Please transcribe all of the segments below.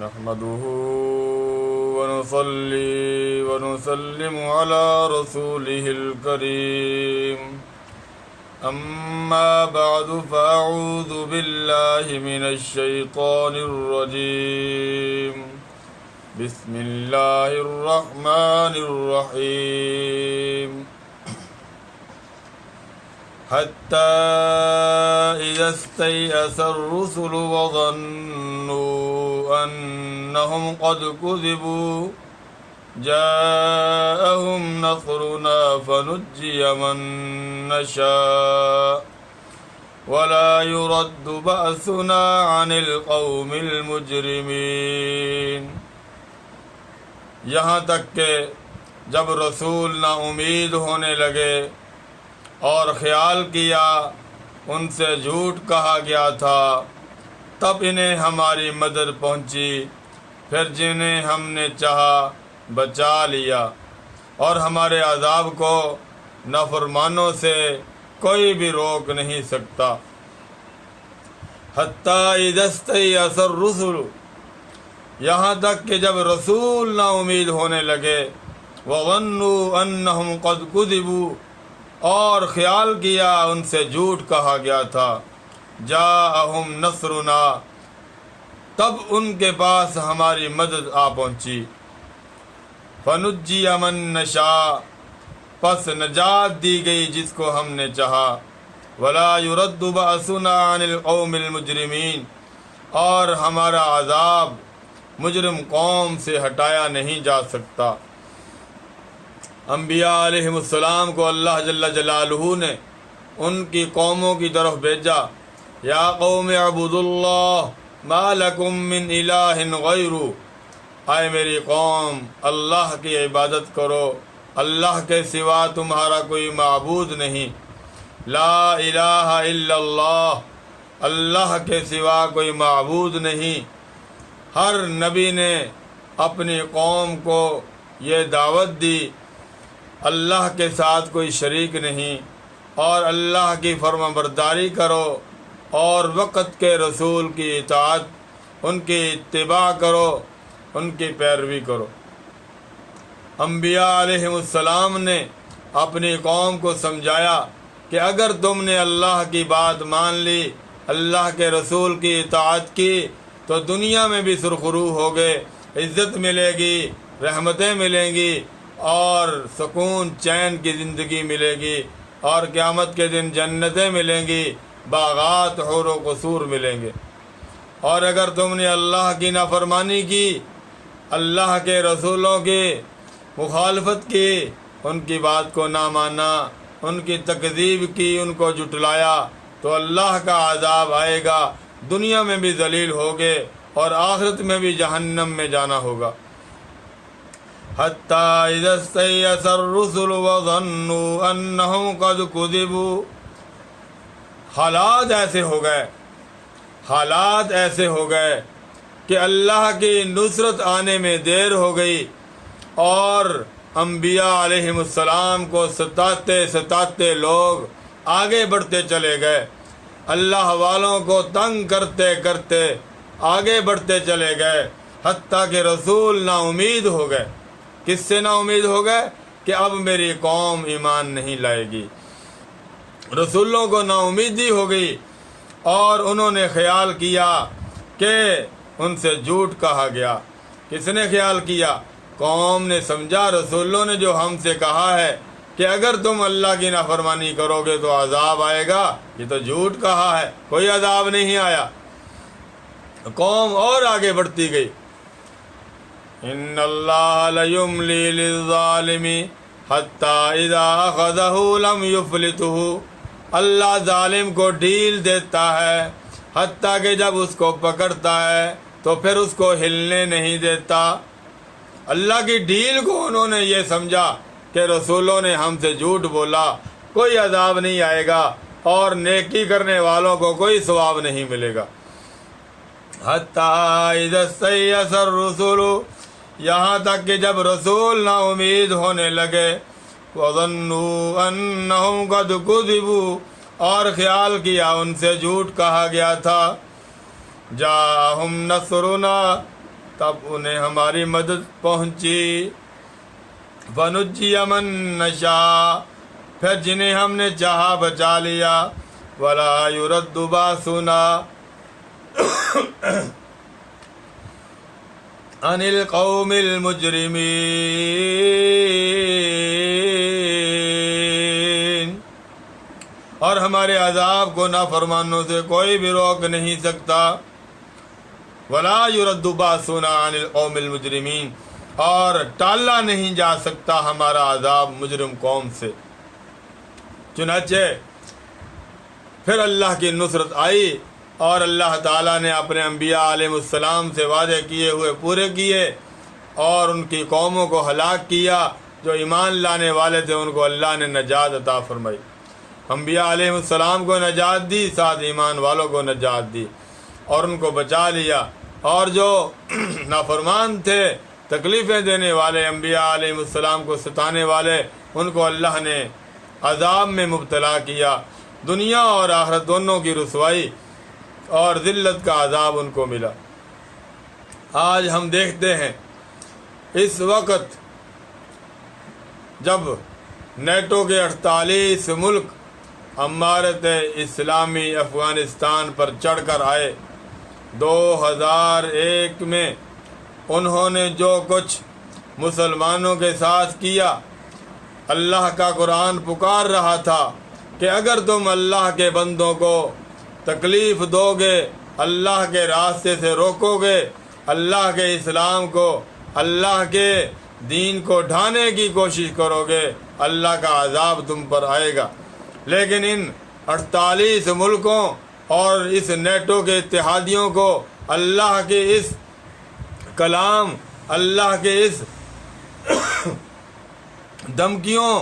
نحمده ونصلي ونسلم على رسوله الكريم أما بعد فأعوذ بالله من الشيطان الرجيم بسم الله الرحمن الرحيم حتى إذا استيأس الرسل وظنوا أنهم قد كذبوا جاءهم نصرنا فنجي من نشاء ولا يرد بأسنا عن القوم المجرمين۔ یہاں تک کہ جب رسول نا امید ہونے لگے اور خیال کیا ان سے جھوٹ کہا گیا تھا، تب انہیں ہماری مدد پہنچی، پھر جنہیں ہم نے چاہا بچا لیا، اور ہمارے عذاب کو نافرمانوں سے کوئی بھی روک نہیں سکتا۔ حتیٰ اذا استیأس الرسل، یہاں تک کہ جب رسول نا امید ہونے لگے، وظنوا انہم قد کذبوا، اور خیال کیا ان سے جھوٹ کہا گیا تھا، جاءہم نصرنا، تب ان کے پاس ہماری مدد آ پہنچی، فنجی من نشاء، پس نجات دی گئی جس کو ہم نے چاہا، ولا يرد بأسنا عن القوم المجرمین، اور ہمارا عذاب مجرم قوم سے ہٹایا نہیں جا سکتا۔ انبیاء علیہ السلام کو اللہ جل جلالہ نے ان کی قوموں کی طرف بھیجا، یا قوم اعبدوا اللہ ما لکم من الہ غیرہ، اے میری قوم اللہ کی عبادت کرو، اللہ کے سوا تمہارا کوئی معبود نہیں، لا الہ الا اللہ، اللہ کے سوا کوئی معبود نہیں۔ ہر نبی نے اپنی قوم کو یہ دعوت دی، اللہ کے ساتھ کوئی شریک نہیں، اور اللہ کی فرما برداری کرو، اور وقت کے رسول کی اطاعت، ان کی اتباع کرو، ان کی پیروی کرو۔ انبیاء علیہ السلام نے اپنی قوم کو سمجھایا کہ اگر تم نے اللہ کی بات مان لی، اللہ کے رسول کی اطاعت کی، تو دنیا میں بھی سرخرو ہوگے، عزت ملے گی، رحمتیں ملیں گی، اور سکون چین کی زندگی ملے گی، اور قیامت کے دن جنتیں ملیں گی، باغات حور و قصور ملیں گے۔ اور اگر تم نے اللہ کی نافرمانی کی، اللہ کے رسولوں کی مخالفت کی، ان کی بات کو نہ مانا، ان کی تکذیب کی، ان کو جھٹلایا، تو اللہ کا عذاب آئے گا، دنیا میں بھی ذلیل ہوگے اور آخرت میں بھی جہنم میں جانا ہوگا۔ حتیٰ اذا استیأس الرسل وظنوا انہم قد کذبوا، حالات ایسے ہو گئے کہ اللہ کی نصرت آنے میں دیر ہو گئی، اور انبیاء علیہ السلام کو ستاتے لوگ آگے بڑھتے چلے گئے، اللہ والوں کو تنگ کرتے کرتے آگے بڑھتے چلے گئے، حتیٰ کہ رسول نا امید ہو گئے۔ کس سے نا امید ہو گئے؟ کہ اب میری قوم ایمان نہیں لائے گی۔ رسولوں کو نا امیدی ہو گئی، اور انہوں نے خیال کیا کہ ان سے جھوٹ کہا گیا۔ کس نے خیال کیا؟ قوم نے سمجھا رسولوں نے جو ہم سے کہا ہے کہ اگر تم اللہ کی نافرمانی کرو گے تو عذاب آئے گا، یہ تو جھوٹ کہا ہے، کوئی عذاب نہیں آیا۔ قوم اور آگے بڑھتی گئی۔ ان اللہ لیملی للظالم حتی اذا اخذہ لم یفلتہ، اللہ ظالم کو ڈھیل دیتا ہے، حتیٰ کہ جب اس کو پکڑتا ہے تو پھر اس کو ہلنے نہیں دیتا۔ اللہ کی ڈھیل کو انہوں نے یہ سمجھا کہ رسولوں نے ہم سے جھوٹ بولا، کوئی عذاب نہیں آئے گا، اور نیکی کرنے والوں کو کوئی ثواب نہیں ملے گا۔ حتیٰ اذا استیأس الرسل، یہاں تک کہ جب رسول نا امید ہونے لگے، وظنوا انہم قد کذبوا، اور خیال کیا ان سے جھوٹ کہا گیا تھا، جاءہم نصرنا، تب انہیں ہماری مدد پہنچی۔ فنجی من نشاء، پھر جنہیں ہم نے چاہا بچا لیا۔ ولا یرد باسنا عن القوم المجرمین، اور ہمارے عذاب کو نافرمانوں سے کوئی بھی روک نہیں سکتا۔ ولا یرد باسنا عن القوم المجرمین، اور ٹالا نہیں جا سکتا ہمارا عذاب مجرم قوم سے۔ چنانچہ پھر اللہ کی نصرت آئی اور اللہ تعالیٰ نے اپنے انبیاء علیہ السلام سے وعدے کیے ہوئے پورے کیے، اور ان کی قوموں کو ہلاک کیا۔ جو ایمان لانے والے تھے ان کو اللہ نے نجات عطا فرمائی۔ انبیاء علیہ السلام کو نجات دی، ساتھ ایمان والوں کو نجات دی اور ان کو بچا لیا۔ اور جو نافرمان تھے، تکلیفیں دینے والے، انبیاء علیہ السلام کو ستانے والے، ان کو اللہ نے عذاب میں مبتلا کیا۔ دنیا اور آخرت دونوں کی رسوائی اور ذلت کا عذاب ان کو ملا۔ آج ہم دیکھتے ہیں اس وقت جب نیٹو کے 48 ملک امارت اسلامی افغانستان پر چڑھ کر آئے، 2001 میں انہوں نے جو کچھ مسلمانوں کے ساتھ کیا، اللہ کا قرآن پکار رہا تھا کہ اگر تم اللہ کے بندوں کو تکلیف دو گے، اللہ کے راستے سے روکو گے، اللہ کے اسلام کو، اللہ کے دین کو ڈھانے کی کوشش کرو گے، اللہ کا عذاب تم پر آئے گا۔ لیکن ان 48 ملکوں اور اس نیٹو کے اتحادیوں کو اللہ کے اس کلام، اللہ کے اس دھمکیوں،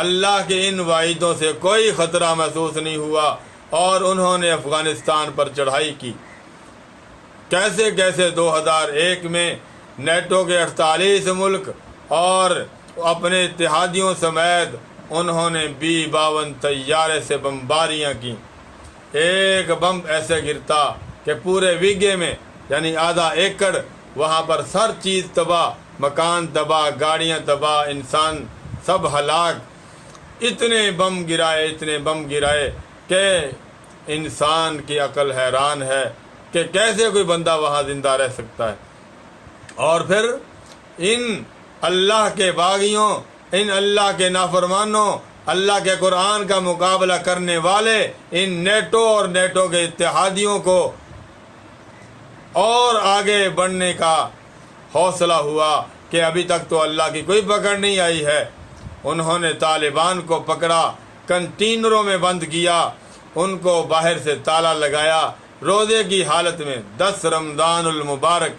اللہ کے ان وعیدوں سے کوئی خطرہ محسوس نہیں ہوا، اور انہوں نے افغانستان پر چڑھائی کی۔ کیسے کیسے 2001 میں نیٹو کے 48 ملک اور اپنے اتحادیوں سمیت انہوں نے B-52 طیارے سے بمباریاں کی۔ ایک بم ایسے گرتا کہ پورے ویگے میں، یعنی آدھا ایکڑ، وہاں پر ہر چیز تباہ، مکان تباہ، گاڑیاں تباہ، انسان سب ہلاک۔ اتنے بم گرائے کہ انسان کی عقل حیران ہے کہ کیسے کوئی بندہ وہاں زندہ رہ سکتا ہے۔ اور پھر ان اللہ کے باغیوں، ان اللہ کے نافرمانوں، اللہ کے قرآن کا مقابلہ کرنے والے ان نیٹو اور نیٹو کے اتحادیوں کو اور آگے بڑھنے کا حوصلہ ہوا کہ ابھی تک تو اللہ کی کوئی پکڑ نہیں آئی ہے۔ انہوں نے طالبان کو پکڑا، کنٹینروں میں بند کیا، ان کو باہر سے تالا لگایا، روزے کی حالت میں۔ 10 رمضان المبارک،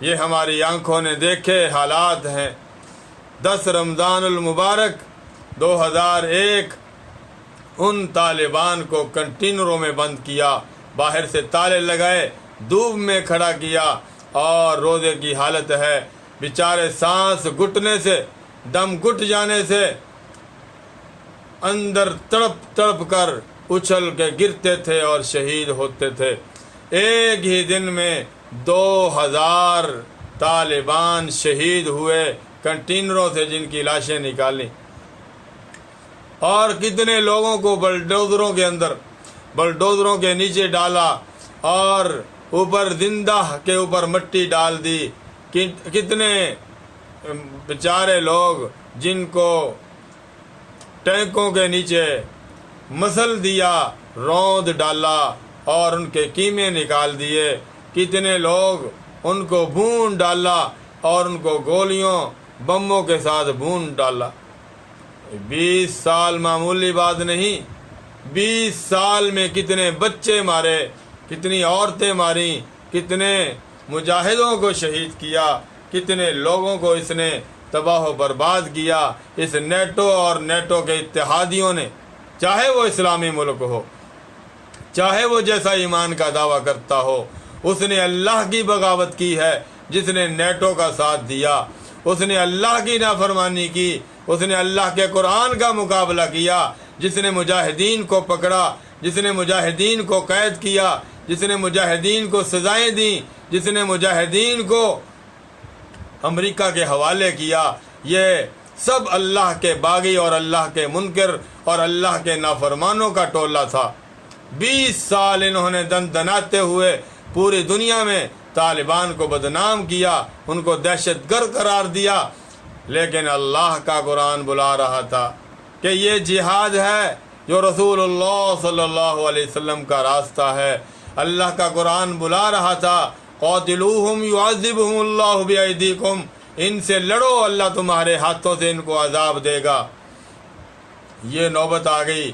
یہ ہماری آنکھوں نے دیکھے حالات ہیں۔ 10 رمضان المبارک 2001 ان طالبان کو کنٹینروں میں بند کیا، باہر سے تالے لگائے، دھوپ میں کھڑا کیا، اور روزے کی حالت ہے۔ بیچارے سانس گھٹنے سے، دم گھٹ جانے سے اندر تڑپ تڑپ کر اچھل کے گرتے تھے اور شہید ہوتے تھے۔ ایک ہی دن میں 2000 طالبان شہید ہوئے کنٹینروں سے، جن کی لاشیں نکالی، اور کتنے لوگوں کو بلڈوزروں کے نیچے ڈالا اور اوپر زندہ کے اوپر مٹی ڈال دی۔ کتنے بیچارے لوگ جن کو ٹینکوں کے نیچے مسل دیا، روند ڈالا اور ان کے کیمے نکال دیے۔ کتنے لوگ ان کو بھون ڈالا اور ان کو گولیوں، بموں کے ساتھ بھون ڈالا۔ 20 سال معمولی بات نہیں۔ 20 سال میں کتنے بچے مارے، کتنی عورتیں ماری، کتنے مجاہدوں کو شہید کیا، کتنے لوگوں کو اس نے تباہ و برباد کیا۔ اس نیٹو اور نیٹو کے اتحادیوں نے، چاہے وہ اسلامی ملک ہو، چاہے وہ جیسا ایمان کا دعویٰ کرتا ہو، اس نے اللہ کی بغاوت کی ہے جس نے نیٹو کا ساتھ دیا۔ اس نے اللہ کی نافرمانی کی، اس نے اللہ کے قرآن کا مقابلہ کیا، جس نے مجاہدین کو پکڑا، جس نے مجاہدین کو قید کیا، جس نے مجاہدین کو سزائیں دیں، جس نے مجاہدین کو امریکہ کے حوالے کیا، یہ سب اللہ کے باغی اور اللہ کے منکر اور اللہ کے نافرمانوں کا ٹولہ تھا۔ 20 سال انہوں نے دندناتے ہوئے پوری دنیا میں طالبان کو بدنام کیا، ان کو دہشت گرد قرار دیا، لیکن اللہ کا قرآن بلا رہا تھا کہ یہ جہاد ہے جو رسول اللہ صلی اللہ علیہ وسلم کا راستہ ہے۔ اللہ کا قرآن بلا رہا تھا، قاتلوہم یعذبہم اللہ بایدیکم، ان سے لڑو، اللہ تمہارے ہاتھوں سے ان کو عذاب دے گا۔ یہ نوبت آ گئی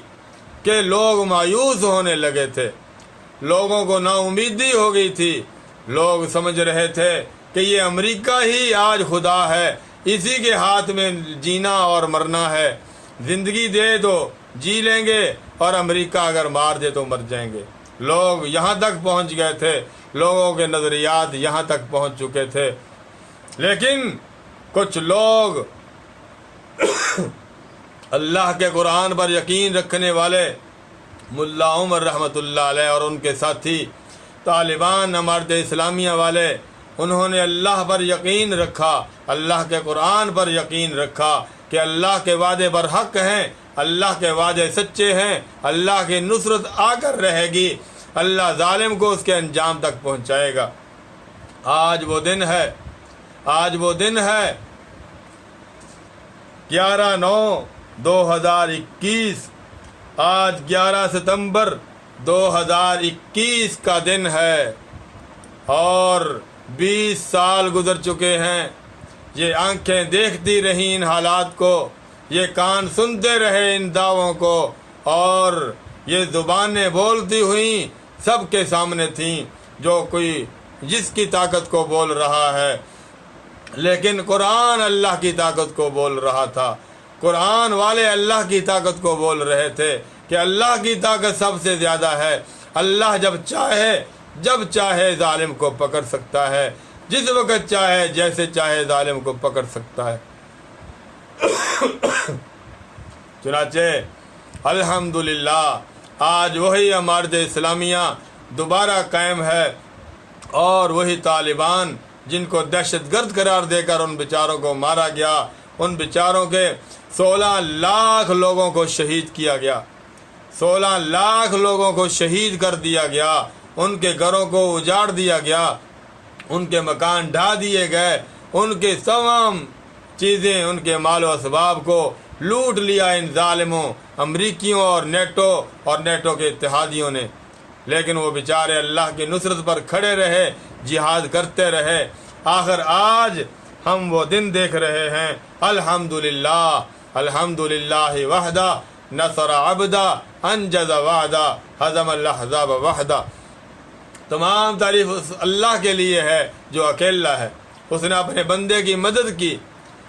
کہ لوگ مایوس ہونے لگے تھے، لوگوں کو نا امیدی ہو گئی تھی، لوگ سمجھ رہے تھے کہ یہ امریکہ ہی آج خدا ہے، اسی کے ہاتھ میں جینا اور مرنا ہے، زندگی دے تو جی لیں گے اور امریکہ اگر مار دے تو مر جائیں گے۔ لوگ یہاں تک پہنچ گئے تھے، لوگوں کے نظریات یہاں تک پہنچ چکے تھے، لیکن کچھ لوگ اللہ کے قرآن پر یقین رکھنے والے ملا عمر رحمۃ اللہ علیہ اور ان کے ساتھی طالبان امارت اسلامیہ والے، انہوں نے اللہ پر یقین رکھا، اللہ کے قرآن پر یقین رکھا کہ اللہ کے وعدے پر حق ہیں، اللہ کے وعدے سچے ہیں، اللہ کی نصرت آ کر رہے گی، اللہ ظالم کو اس کے انجام تک پہنچائے گا۔ آج وہ دن ہے، آج وہ دن ہے 11/9/2021، آج 11 ستمبر 2021 کا دن ہے اور 20 سال گزر چکے ہیں۔ یہ آنکھیں دیکھتی رہیں ان حالات کو، یہ کان سنتے رہے ان دعووں کو، اور یہ زبانیں بولتی ہوئیں سب کے سامنے تھیں، جو کوئی جس کی طاقت کو بول رہا ہے، لیکن قرآن اللہ کی طاقت کو بول رہا تھا، قرآن والے اللہ کی طاقت کو بول رہے تھے کہ اللہ کی طاقت سب سے زیادہ ہے، اللہ جب چاہے ظالم کو پکڑ سکتا ہے، جس وقت چاہے جیسے چاہے ظالم کو پکڑ سکتا ہے۔ چنانچہ الحمدللہ آج وہی امارت اسلامیہ دوبارہ قائم ہے، اور وہی طالبان جن کو دہشت گرد قرار دے کر ان بیچاروں کو مارا گیا، ان بیچاروں کے 16 لاکھ لوگوں کو شہید کیا گیا، 16 لاکھ لوگوں کو شہید کر دیا گیا، ان کے گھروں کو اجاڑ دیا گیا، ان کے مکان ڈھا دیے گئے، ان کے تمام چیزیں، ان کے مال و اسباب کو لوٹ لیا ان ظالموں امریکیوں اور نیٹو کے اتحادیوں نے، لیکن وہ بیچارے اللہ کی نصرت پر کھڑے رہے، جہاد کرتے رہے۔ آخر آج ہم وہ دن دیکھ رہے ہیں، الحمدللہ الحمدللہ وحدہ نصر عبدہ انجز وعدہ ہزم الاحزاب وحدہ۔ تمام تعریف اس اللہ کے لیے ہے جو اکیلا ہے، اس نے اپنے بندے کی مدد کی،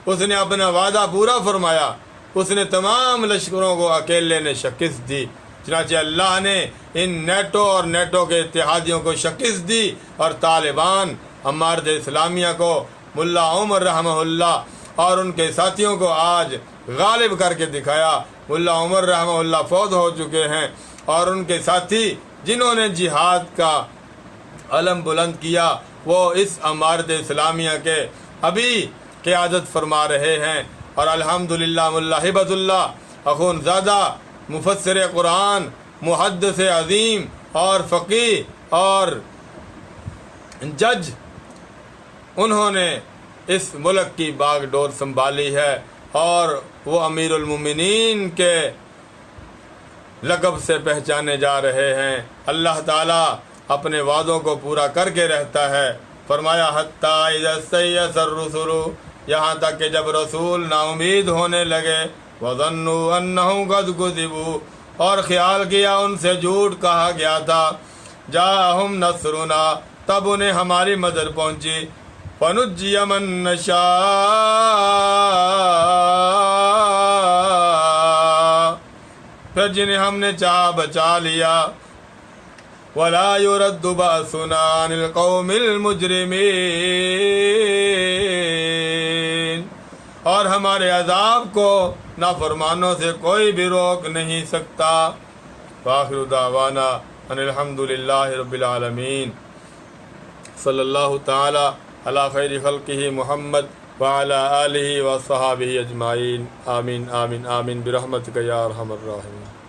اس نے اپنا وعدہ پورا فرمایا، اس نے تمام لشکروں کو اکیلے نے شکست دی۔ چنانچہ اللہ نے ان نیٹو کے اتحادیوں کو شکست دی، اور طالبان امارت اسلامیہ کو ملا عمر رحمہ اللہ اور ان کے ساتھیوں کو آج غالب کر کے دکھایا۔ ملا عمر رحمہ اللہ فوت ہو چکے ہیں، اور ان کے ساتھی جنہوں نے جہاد کا علم بلند کیا وہ اس امارت اسلامیہ کے ابھی قیادت فرما رہے ہیں، اور الحمدللہ ملا ہبت اللہ اخون زادہ مفسر قرآن، محدث عظیم اور فقیہ اور جج، انہوں نے اس ملک کی باغ ڈور سنبھالی ہے، اور وہ امیر المومنین کے لقب سے پہچانے جا رہے ہیں۔ اللہ تعالیٰ اپنے وعدوں کو پورا کر کے رہتا ہے۔ فرمایا حتیٰ اذا استیأس الرسل، یہاں تک کہ جب رسول نا امید ہونے لگے، وظنوا انہم قد کذبوا، اور خیال کیا ان سے جھوٹ کہا گیا تھا، جاءہم نصرنا، تب انہیں ہماری مدد پہنچی، فنجی من نشاء، پھر جنہیں ہم نے چاہا بچا لیا، ولا يرد بأسنا عن القوم المجرمين، اور ہمارے عذاب کو نافرمانوں سے کوئی بھی روک نہیں سکتا۔ فآخر دعوانا ان الحمد للہ رب العالمین صلی اللہ تعالی علی خیر خلقہ محمد وعلی آلہ وصحابہ اجمعین آمین آمین آمین برحمتک یا ارحم الراحمین.